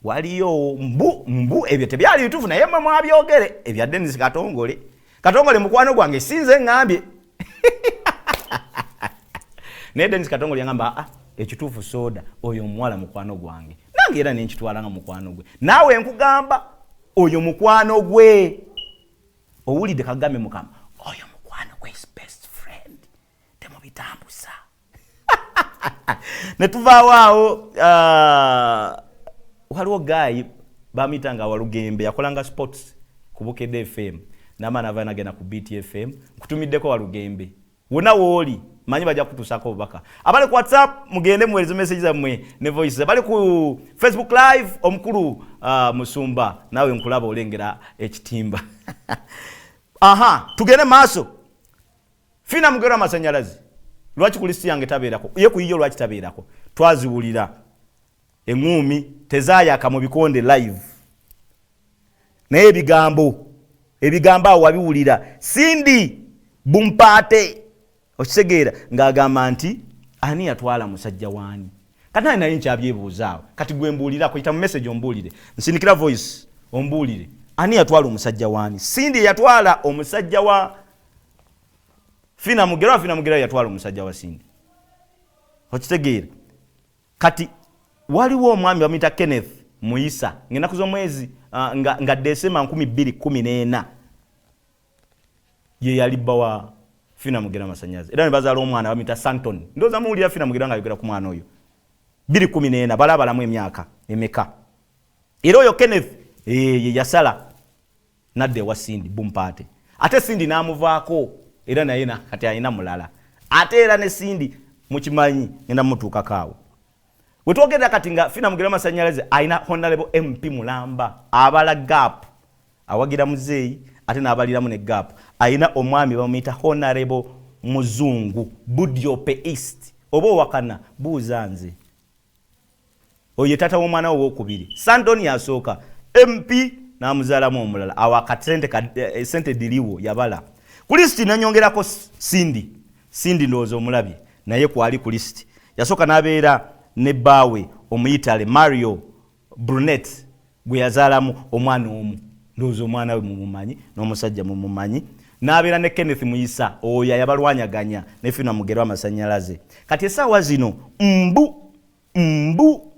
Speaker 1: waliyo mbu ebyo tebyali bituufu naye mwe mwabyogere ebya Dennis Katongole mukwano gwange sinze ngambye ne Dennis Katongole yangamba ekituufu soda oyo muwala mukwano gwange nange era nenkitwalanga mukwano gwe naawe nkugamba oyo mukwano gwe owulidde Kagame mukama oyo mukwano gwe is best friend temubitambusa ne tuvaawo waliwo guy bamitanga Walugembe yakolanga sports ku Bukedde FM n'amaana avana agenda ku BT FM nkutumiddeko Walugembe wona wooli manyi bajja kutusako obubaka abali ku WhatsApp mugende muweereze message zammwe ne voice bali ku Facebook live omukulu Musumba nawe nkulaba olengera ekitimba tugende maaso fina mugero amasanyalazi lwaki ku listi yange tabeerako ye ku yiyo lwaki tabeerako twaziwulira engumi tezaayaka mu bikonde live naye ebigambo awo wabiwulira Cindy Bumpate okitegeera ng'agamba nti ani yatwala musajja waani kati naye nkyabyebuuzaawo kati gwe mbuulirako yita mu message ombuulire nsindikira voice ombuulire ani yatwala omusajja waani Cindy yatwala omusajja wa Fina Mugero yatwala omusajja wa Cindy okitegeera kati waliwo omwami bamuyita Kenneth Muyisa ng'ennaku z'omwezi nga December 2014 ye yali bbawa Fina Mugera Masanyaze era ne bazaala omwana bamita Santon ndoza muwulira Fina Mugera nga yogera ku mwana oyo 2014 balabalamu emyaka emeka era oyo Kenneth ye yasala nadde wa Cindy bumpate ate Cindy namuvaako era naye kati ayina mulala ate era ne Cindy mukimanyi ngenda mutuuka kaawo wetwogera kati nga Fina Mugera Masanyaze ayina honorable MP Mulamba abala gap awagira muzeeyi ate n'abaliramu ne gap ayina omwami bamuyita honorable Muzungu Budyope East oba wakana buuza nze oye tata w'omwana owokubiri Santoni yasooka MP n'amuzaalamu omulala awakatente sente diriwo yabala ku list nanyongerako Cindy ndowooza omulabye naye kwali ku list yasooka n'abeera ne baawe omuyitale Mario Brunet gwe yazaalamu omwana omu ndowooza omwana we mumumanyi n'omusajja mumumanyi n'abeera ne Kenneth Muyisa oyo yabalwanyaganya ne Fina Mugera Masannyalaze kati essaawa zino mbu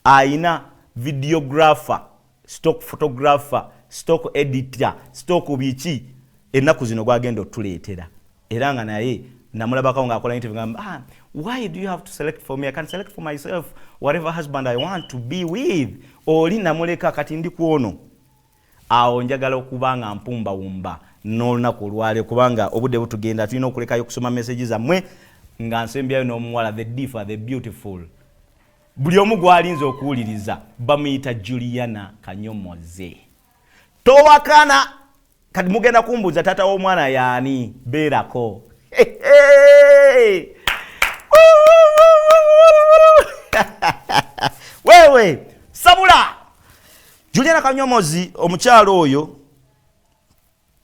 Speaker 1: ayina videographer stock photographer stock editor stock biki ennaku zino gwagenda otuleetera era nga naye namulabako ng'akola interview ngamba why do you have to select for me? I can select for myself whatever husband I want to be with. Oli namuleka kati ndi kuono awo njagala okubanga mpumba wumba n'olunaku lwale kubanga obudde butugenda tulina okulekayo kusoma messages zammwe nga nsembyayo n'omuwala the differ the beautiful buli omu gwalinze okuwuliriza bamuyita Juliana Kanyomoze towakana kati mugenda kumbuza tata w'omwana yaani beerako wewe sabula Juliana Kanyomozi omukyalo oyo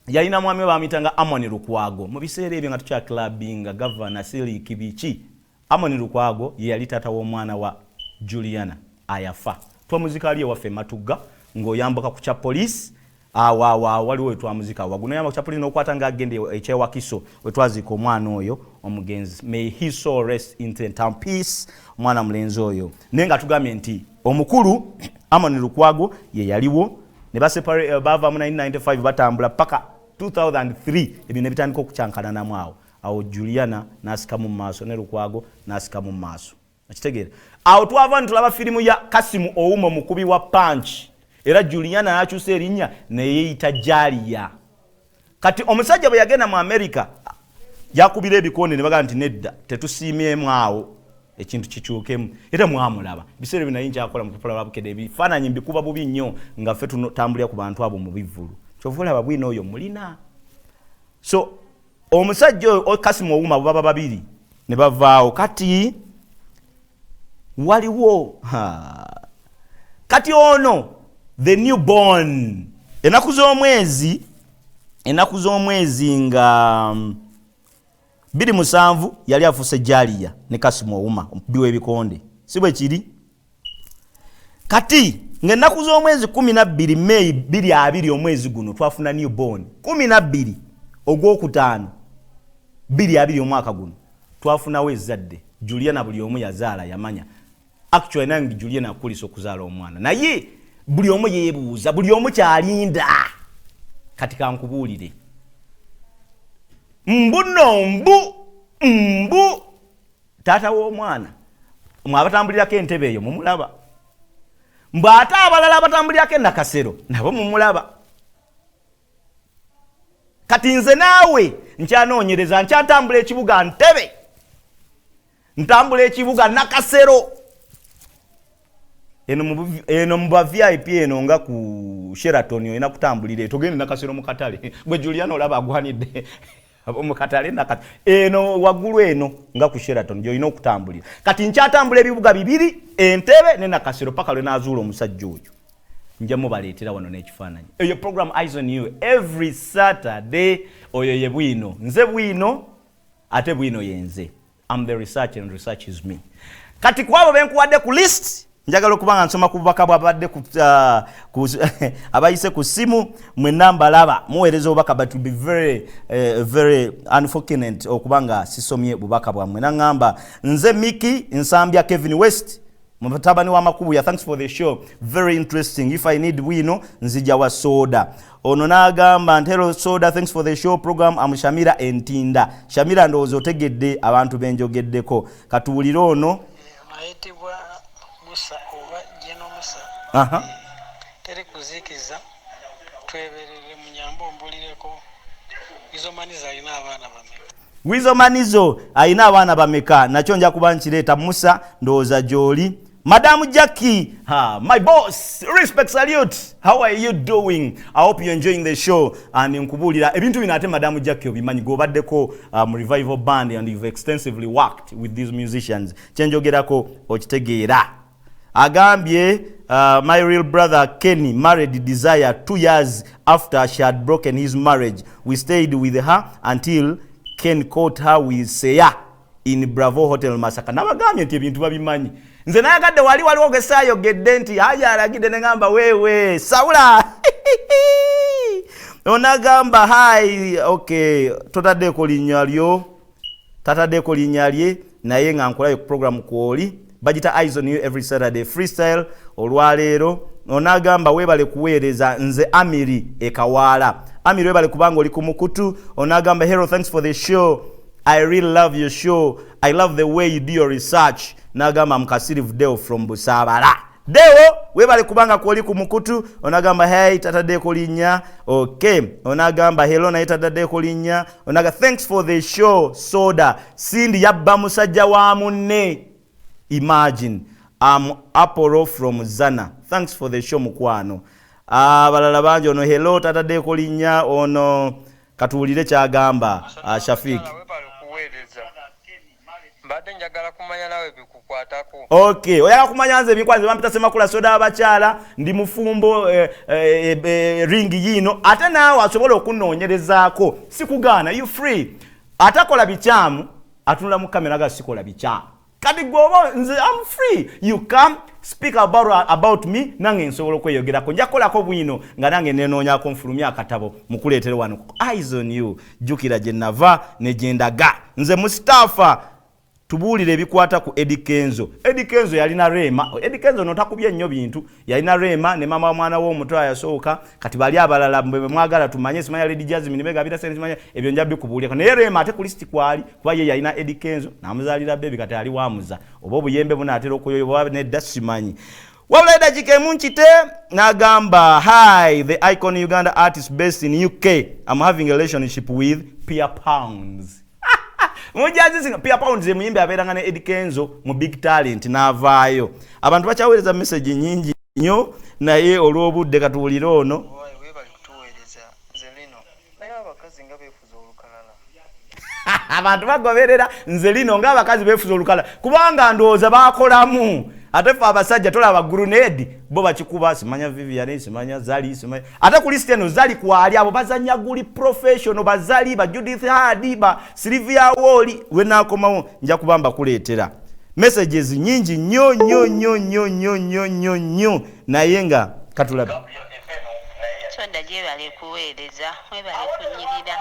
Speaker 1: yalina mwami we bamitanga Amoni Lukwago mu biseera ebyo nga tukya clubbing governor Sili Kibichi Amoni Lukwago ye yali tata w'omwana wa Juliana ayafa twamuzika ali waffe Matuga ng'oyambuka ku kya police waliwo wetwamuzika waguno yamba ku kya police n'okwata ng'agende ekyewakiso wetwazika omwana oyo omugenzi may his soul rest in peace omwana mulenzi oyo naye nga tugambye nti omukulu Amoni Lukwago ye yaliwo ne baseparate bava mu 1995 batambula paka 2003 ebintu bitandika okukyankana awo Juliana n'asika mu maaso ne Lukwago n'asika mu maaso akitegeera awo twava ntulaba firimu ya Kasimu Ouma mukubi wa Punch era Juliana n'akyusa erinnya ne yeeyita Jalia kati omusajja bwe yagenda mu America yakubira ebikonde ne bagamba nti nedda tetusiimyemu awo ekintu kikyukemu era mwamulaba biseera bino yinja akola mu kupula babukede ebifaananyi mbikuba bubi nnyo nga ffe tutambulira ku bantu abo mu bivulu kyovula babwino oyo mulina so omusajja oyo Kasimu Ouma baba babiri ne bavaawo kati waliwo kati ono the newborn enaku z'omwezi nga 27 yali afuse Jalia ne Kasimu Ouma biwe bikonde sibwe kiri kati ng'ennaku z'omwezi 12 May 20 omwezi guno twafuna newborn 12 ogwokutaano 20 omwaka guno twafunawo ezzadde Juliana buli omu yazaala yamanya actually nange Juliana akulisa okuzaala omwana naye buli omu yeebuuza buli omu kyalinda kati kankubuulire mbu taata w'omwana mwabatambulirako entebe eyo mumulaba mbu ate abalala abatambulirako enakasero nabo mumulaba kati nze naawe nkyanoonyereza nkyatambula ekibuga ntebe ntambula ekibuga nakasero eno mu VIP eno nga ku Sheraton oyina kutambulira togende nakasero mu katale gwe Juliana olaba agwanidde mu katale eno waggulu eno nga ku Sheraton gy'olina okutambulira kati nkyatambula ebibuga bibiri entebe ne nakasero paka lwe naazuula omusajja oyo nja mubaleetera wano n'ekifaananyi eyo program Eyes on You every Saturday oyo ye bwino nze bwino ate bwino yenze I'm the researcher and research is me kati kwabo benkuwadde ku list njagala okubanga nsoma ku bubaka bwabadde abayise ku simu mwe namba laba muweereza obubaka but to be very unfortunate okubanga sisomye bubaka bwamwe nangamba nze Miki nsambya Kevin West Mutabani wa Makubuya, thanks for the show, very interesting. If I need wino nzija wa soda. Ono n'agamba hello soda, thanks for the show program. I'm Shamira Entinda. Shamira ndowooza otegedde abantu benjogeddeko. Katuwulire ono
Speaker 2: ayitibwa Musa oba Jeno Musa. Teri kuzikiza tweberere munyambo mbulireko. Izo manizo alina abaana bameka.
Speaker 1: Wizo manizo alina abaana bameka. Nakyo nja kuba nkireeta Musa ndowooza gy'oli. Madam Jackie, my boss, respect, salute. How are you doing? I hope you're enjoying the show. And nkubulira ebintu binate Madam Jackie obimanyi gobaddeko revival band and you've extensively worked with these musicians. Kyenjogerako okitegeera. Agambye my real brother Kenny married Desire 2 years after she had broken his marriage. We stayed with her until Ken caught her with Seya in Bravo Hotel Masaka. Nabagambye nti ebintu babimanyi. Nze nayagadde wali ogesayo gedde nti haja alagide ne ngamba wewe Saula. Onagamba hi, okay, totadeko linyalyo. Tatadeko linyalye naye nga nkolayo program kwoli. Bajita Eyes on You every Saturday freestyle olwaleero. Onagamba webale kuweereza nze Amiri ekawala. Amiri webale kubanga oli ku mukutu. Onagamba hello, thanks for the show. I really love your show. I love the way you do your research. Nagamba mkasirivu Deo from Busabala. Deo, webale kubanga kwoli ku mukutu. Onagamba hey, tata Deko linya. Okay. Onagamba hello na tata Deko linya. Onaga thanks for the show, soda. Sindi yabba musajja wa munne. Imagine. I'm Apollo from Zana. Thanks for the show mukwano. Balala banjo ono hello tata Deko linya. Ono katuwulire kyagamba Shafik.
Speaker 2: Mbadde njagala kumanya nawe bikukwatako.
Speaker 1: Okay, oyagala kumanya nze bikwanze bampita Semakula soda abakyala ndi mufumbo ringi yino ate naawe asobola okunoonyerezaako sikugaana you free atakola bikyamu atunula mu kamera ga sikola bikyamu kati gobo nze I'm free you come speak about me nange nsobola okweyogerako njakolako bwino nga nange nenoonyako nfulumya akatabo mukuleetere wano Eyes on You jukira gye nava ne gye ndaga nze Mustafa tubuulire ebikwata ku Eddie Kenzo. Eddie Kenzo yalina Rema. Eddie Kenzo notakubye nnyo bintu. Yalina Rema ne mama mwana wo omuto yasooka kati bali abalala mwagala tumanye simanya Lady Jasmine nimega bita sente simanya ebyo njabbi kubuulira. Naye Rema ate ku list kwali kuba ye yalina Eddie Kenzo namuzalira baby kati ali wamuza. Oba obuyembe bunaatera okuyoyoba ne dasimanyi. Wabula dakika emu nkite nagamba hi the icon Uganda artist based in UK. I'm having a relationship with Pia Pounds. Mujazi singa Pia Pounds muyimbe abeeranga ne Eddie Kenzo mu Big Talent n'avaayo. Abantu bakyaweereza message nyingi nnyo naye olw'obudde katuwulire ono.
Speaker 2: Webali kutuweereza Zelino. Naye abakazi nga beefuza olukalala.
Speaker 1: Abantu bagoberera Nzelino nga abakazi beefuza olukalala kubanga ndowooza baakolamu. Ate ffe abasajja tolaba grenade bo bakikuba simanya Vivian simanya Zali simanya ate ku list eno Zali kwali abo bazanya guli professional bazali ba Judith Hadi ba Sylvia Woli we nakomawo nja kubamba kuleetera messages nyingi nyo naye nga katulaba
Speaker 3: Sonda je bale kuweereza webale kunyirira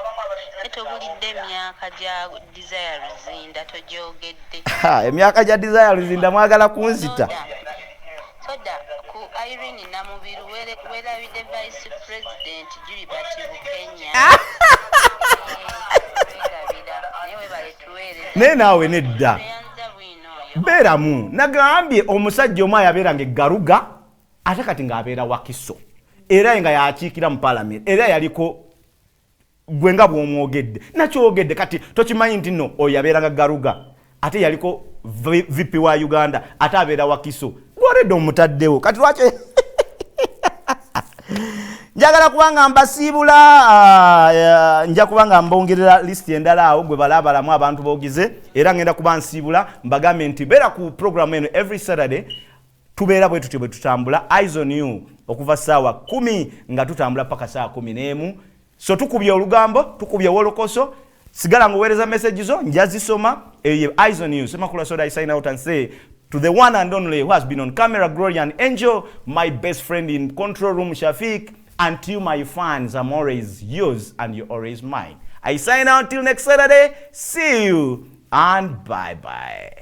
Speaker 3: etobulidde emyaka gya Desire Luzinda tojogedde
Speaker 1: emyaka gya Desire Luzinda mwagala kunzita
Speaker 3: Soda ku Irene Namubiru welabide Vice President Gilbert Bukenya
Speaker 1: ne naawe nedda beeramu nagambye omusajja omu ayabeeranga eggaruga ate kati ng'abeera Wakiso era nga yakiikira mu parliament era yaliko gwe nga bw'omwogedde nakyogedde kati tokimanyi nti nno oyo yabeeranga garuga ate yaliko VP wa Uganda ate abeera Wakiso gworedde omutaddewo kati lwaki njagala kubanga mbasiibula nja kubanga mbongerera list endala awo gwe balabalamu abantu bogize era ngenda kuba nsiibula mbagambe nti beera ku program eno every Saturday tubeera bwe tutyo bwe tutambula Eyes on You okuva saawa 10 nga tutambula paka saawa 11 so tukubye olugambo tukubye wolokoso sigala ngoweereza message zo njazisoma Eyes on You Semakula Soda I sign out and say to the one and only who has been on camera Gloria and Angel my best friend in control room Shafik and to you my fans I'm always yours and you're always mine I sign out till next Saturday see you and bye bye